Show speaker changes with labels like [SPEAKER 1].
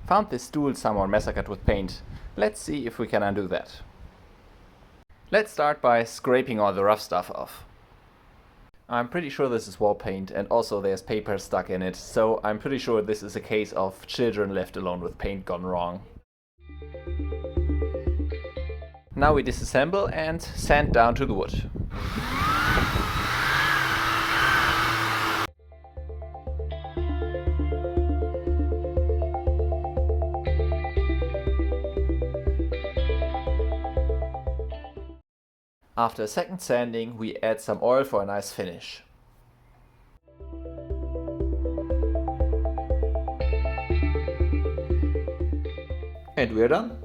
[SPEAKER 1] Found this stool somewhere massacred with paint. Let's see if we can undo that. Let's start by scraping all the rough stuff off. I'm pretty sure this is wall paint, and also there's paper stuck in it, so I'm pretty sure this is a case of children left alone with paint gone wrong. Now we disassemble and sand down to the wood. After a second sanding, we add some oil for a nice finish. And we're done.